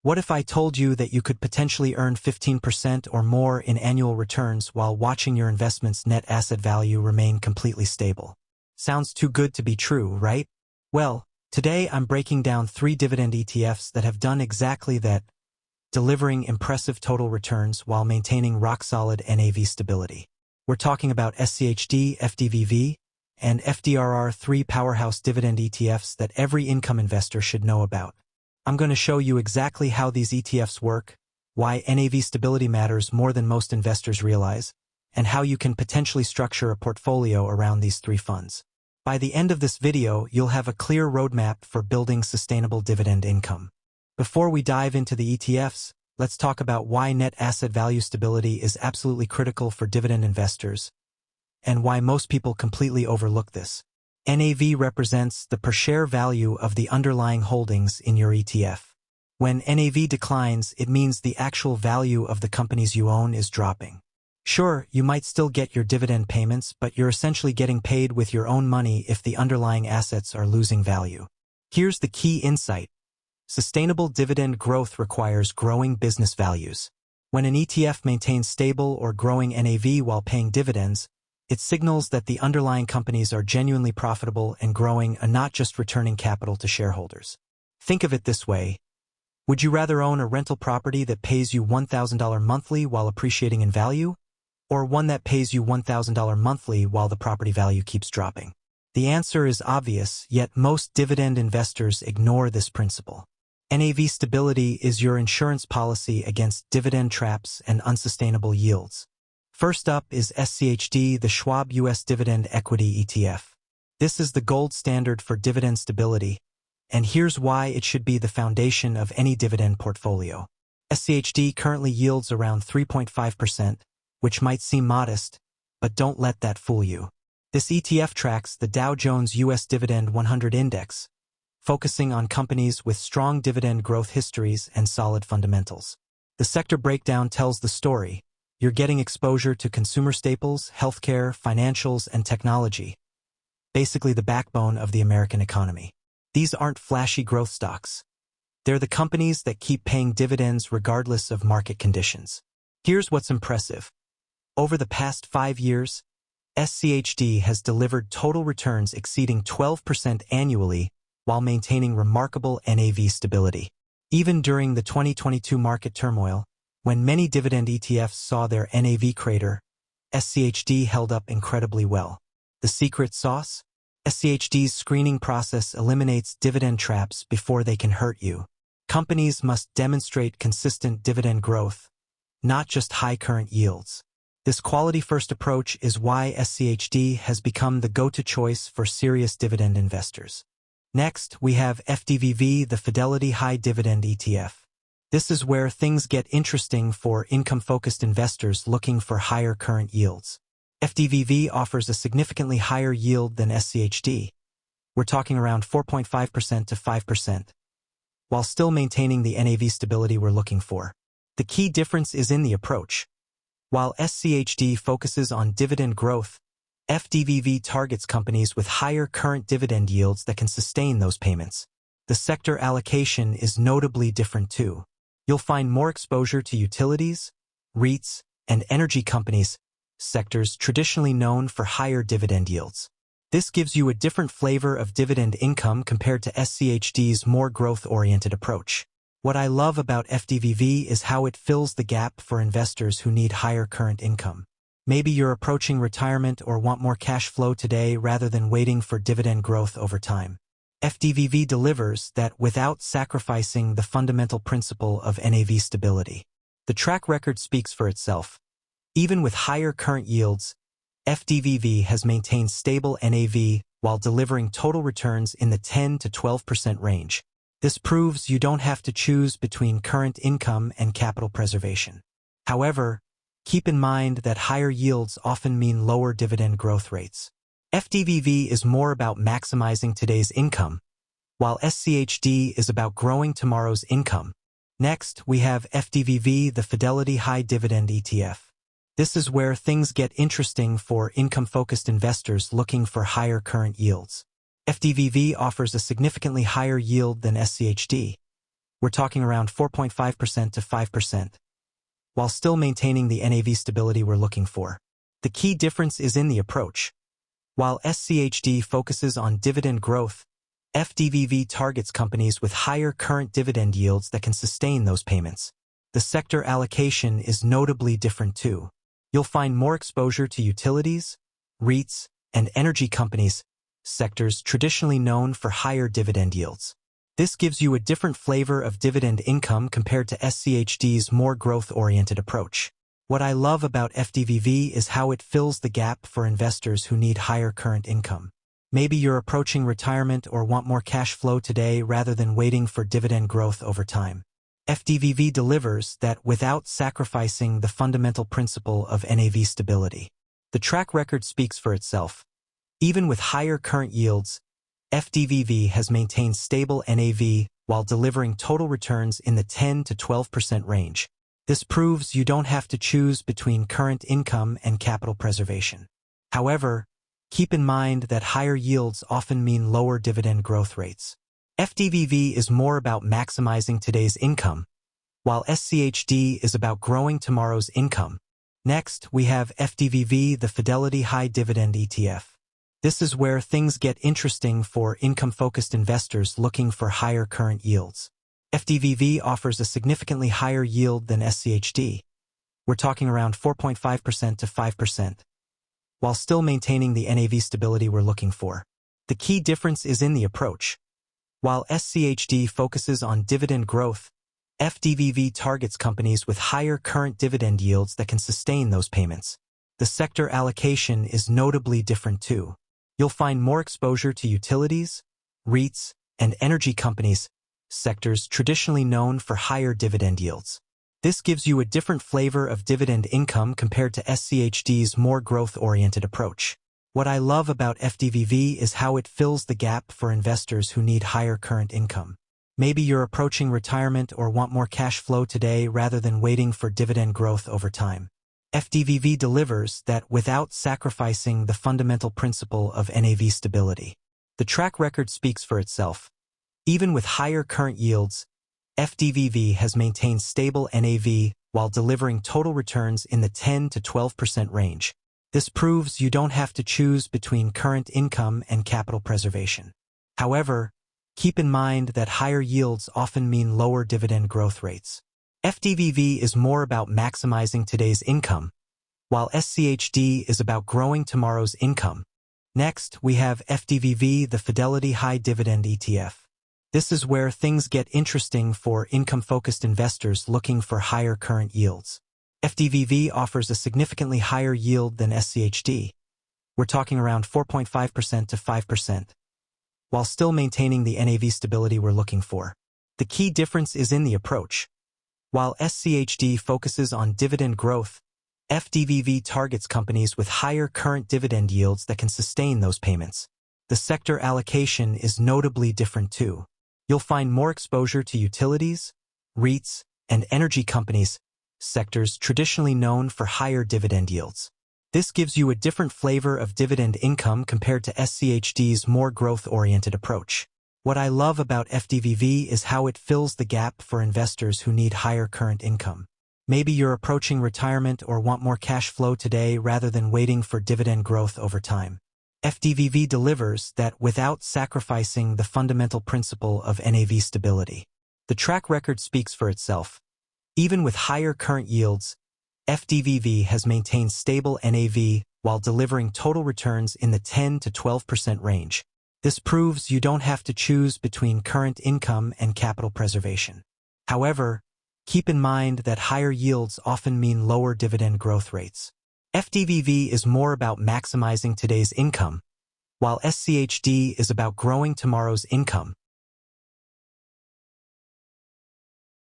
What if I told you that you could potentially earn 15% or more in annual returns while watching your investment's net asset value remain completely stable? Sounds too good to be true, right? Well, today I'm breaking down 3 dividend ETFs that have done exactly that, delivering impressive total returns while maintaining rock-solid NAV stability. We're talking about SCHD, FDVV, and FDRR, 3 powerhouse dividend ETFs that every income investor should know about. I'm going to show you exactly how these ETFs work, why NAV stability matters more than most investors realize, and how you can potentially structure a portfolio around these 3 funds. By the end of this video, you'll have a clear roadmap for building sustainable dividend income. Before we dive into the ETFs, let's talk about why net asset value stability is absolutely critical for dividend investors, and why most people completely overlook this. NAV represents the per-share value of the underlying holdings in your ETF. When NAV declines, it means the actual value of the companies you own is dropping. Sure, you might still get your dividend payments, but you're essentially getting paid with your own money if the underlying assets are losing value. Here's the key insight. Sustainable dividend growth requires growing business values. When an ETF maintains stable or growing NAV while paying dividends, it signals that the underlying companies are genuinely profitable and growing and not just returning capital to shareholders. Think of it this way. Would you rather own a rental property that pays you $1,000 monthly while appreciating in value, or one that pays you $1,000 monthly while the property value keeps dropping? The answer is obvious, yet most dividend investors ignore this principle. NAV stability is your insurance policy against dividend traps and unsustainable yields. First up is SCHD, the Schwab U.S. Dividend Equity ETF. This is the gold standard for dividend stability, and here's why it should be the foundation of any dividend portfolio. SCHD currently yields around 3.5%, which might seem modest, but don't let that fool you. This ETF tracks the Dow Jones U.S. Dividend 100 Index, focusing on companies with strong dividend growth histories and solid fundamentals. The sector breakdown tells the story. You're getting exposure to consumer staples, healthcare, financials, and technology, basically the backbone of the American economy. These aren't flashy growth stocks. They're the companies that keep paying dividends regardless of market conditions. Here's what's impressive. Over the past 5 years, SCHD has delivered total returns exceeding 12% annually while maintaining remarkable NAV stability. Even during the 2022 market turmoil, when many dividend ETFs saw their NAV crater, SCHD held up incredibly well. The secret sauce? SCHD's screening process eliminates dividend traps before they can hurt you. Companies must demonstrate consistent dividend growth, not just high current yields. This quality-first approach is why SCHD has become the go-to choice for serious dividend investors. Next, we have FDVV, the Fidelity High Dividend ETF. This is where things get interesting for income-focused investors looking for higher current yields. FDVV offers a significantly higher yield than SCHD. We're talking around 4.5% to 5%, while still maintaining the NAV stability we're looking for. The key difference is in the approach. While SCHD focuses on dividend growth, FDVV targets companies with higher current dividend yields that can sustain those payments. The sector allocation is notably different too. You'll find more exposure to utilities, REITs, and energy companies, sectors traditionally known for higher dividend yields. This gives you a different flavor of dividend income compared to SCHD's more growth-oriented approach. What I love about FDVV is how it fills the gap for investors who need higher current income. Maybe you're approaching retirement or want more cash flow today rather than waiting for dividend growth over time. FDVV delivers that without sacrificing the fundamental principle of NAV stability. The track record speaks for itself. Even with higher current yields, FDVV has maintained stable NAV while delivering total returns in the 10 to 12% range. This proves you don't have to choose between current income and capital preservation. However, keep in mind that higher yields often mean lower dividend growth rates. FDVV is more about maximizing today's income, while SCHD is about growing tomorrow's income. Next, we have FDVV, the Fidelity High Dividend ETF. This is where things get interesting for income-focused investors looking for higher current yields. FDVV offers a significantly higher yield than SCHD. We're talking around 4.5% to 5%, while still maintaining the NAV stability we're looking for. The key difference is in the approach. While SCHD focuses on dividend growth, FDVV targets companies with higher current dividend yields that can sustain those payments. The sector allocation is notably different too. You'll find more exposure to utilities, REITs, and energy companies, sectors traditionally known for higher dividend yields. This gives you a different flavor of dividend income compared to SCHD's more growth-oriented approach. What I love about FDVV is how it fills the gap for investors who need higher current income. Maybe you're approaching retirement or want more cash flow today rather than waiting for dividend growth over time. FDVV delivers that without sacrificing the fundamental principle of NAV stability. The track record speaks for itself. Even with higher current yields, FDVV has maintained stable NAV while delivering total returns in the 10 to 12% range. This proves you don't have to choose between current income and capital preservation. However, keep in mind that higher yields often mean lower dividend growth rates. FDVV is more about maximizing today's income, while SCHD is about growing tomorrow's income. Next, we have FDVV, the Fidelity High Dividend ETF. This is where things get interesting for income-focused investors looking for higher current yields. FDVV offers a significantly higher yield than SCHD. We're talking around 4.5% to 5%, while still maintaining the NAV stability we're looking for. The key difference is in the approach. While SCHD focuses on dividend growth, FDVV targets companies with higher current dividend yields that can sustain those payments. The sector allocation is notably different too. You'll find more exposure to utilities, REITs, and energy companies, sectors traditionally known for higher dividend yields. This gives you a different flavor of dividend income compared to SCHD's more growth-oriented approach. What I love about FDVV is how it fills the gap for investors who need higher current income. Maybe you're approaching retirement or want more cash flow today rather than waiting for dividend growth over time. FDVV delivers that without sacrificing the fundamental principle of NAV stability. The track record speaks for itself. Even with higher current yields, FDVV has maintained stable NAV while delivering total returns in the 10 to 12% range. This proves you don't have to choose between current income and capital preservation. However, keep in mind that higher yields often mean lower dividend growth rates. FDVV is more about maximizing today's income, while SCHD is about growing tomorrow's income. Next, we have FDVV, the Fidelity High Dividend ETF. This is where things get interesting for income-focused investors looking for higher current yields. FDVV offers a significantly higher yield than SCHD. We're talking around 4.5% to 5%, while still maintaining the NAV stability we're looking for. The key difference is in the approach. While SCHD focuses on dividend growth, FDVV targets companies with higher current dividend yields that can sustain those payments. The sector allocation is notably different too. You'll find more exposure to utilities, REITs, and energy companies, sectors traditionally known for higher dividend yields. This gives you a different flavor of dividend income compared to SCHD's more growth-oriented approach. What I love about FDVV is how it fills the gap for investors who need higher current income. Maybe you're approaching retirement or want more cash flow today rather than waiting for dividend growth over time. FDVV delivers that without sacrificing the fundamental principle of NAV stability. The track record speaks for itself. Even with higher current yields, FDVV has maintained stable NAV while delivering total returns in the 10 to 12% range. This proves you don't have to choose between current income and capital preservation. However, keep in mind that higher yields often mean lower dividend growth rates. FDVV is more about maximizing today's income, while SCHD is about growing tomorrow's income.